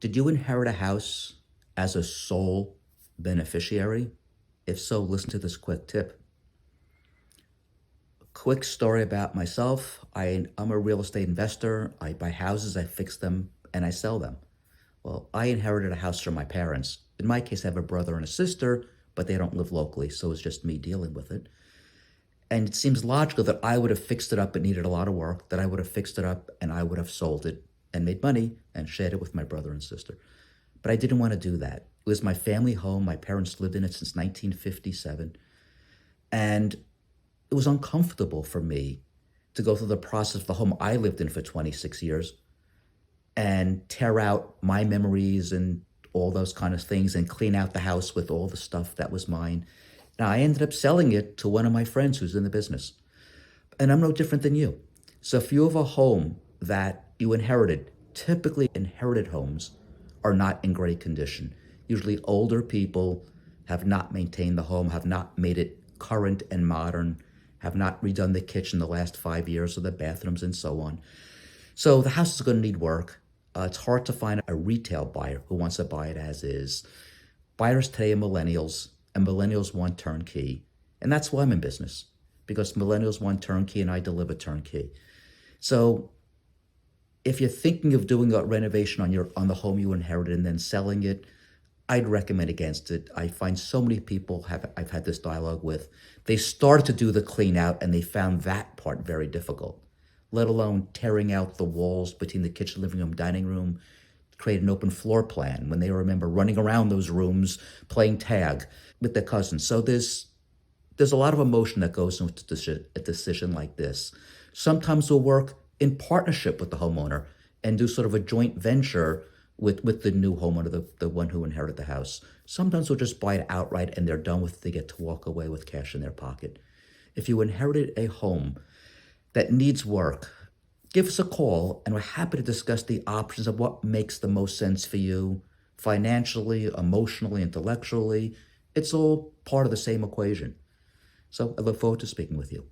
Did you inherit a house as a sole beneficiary? If so, listen to this quick tip. Quick story about myself. I'm a real estate investor. I buy houses, I fix them, and I sell them. Well, I inherited a house from my parents. In my case, I have a brother and a sister, but they don't live locally, so it's just me dealing with it. And it seems logical that I would have fixed it up. It needed a lot of work, that I would have fixed it up and I would have sold it and made money and shared it with my brother and sister. But I didn't want to do that. It was my family home. My parents lived in it since 1957. And it was uncomfortable for me to go through the process of the home I lived in for 26 years and tear out my memories and all those kind of things and clean out the house with all the stuff that was mine. Now, I ended up selling it to one of my friends who's in the business. And I'm no different than you. So if you have a home that you inherited, typically inherited homes are not in great condition. Usually older people have not maintained the home, have not made it current and modern, have not redone the kitchen the last 5 years or the bathrooms and so on. So the house is going to need work. It's hard to find a retail buyer who wants to buy it as is. Buyers today are millennials, and millennials want turnkey. And that's why I'm in business, because millennials want turnkey and I deliver turnkey. So if you're thinking of doing a renovation on the home you inherited and then selling it, I'd recommend against it. I find so many people I've had this dialogue with, they started to do the clean out and they found that part very difficult, let alone tearing out the walls between the kitchen, living room, dining room, create an open floor plan when they remember running around those rooms, playing tag with their cousins. So there's a lot of emotion that goes into a decision like this. Sometimes we'll work in partnership with the homeowner and do sort of a joint venture with the new homeowner, the one who inherited the house. Sometimes we'll just buy it outright and they're done with it. They get to walk away with cash in their pocket. If you inherited a home that needs work, give us a call and we're happy to discuss the options of what makes the most sense for you financially, emotionally, intellectually. It's all part of the same equation. So I look forward to speaking with you.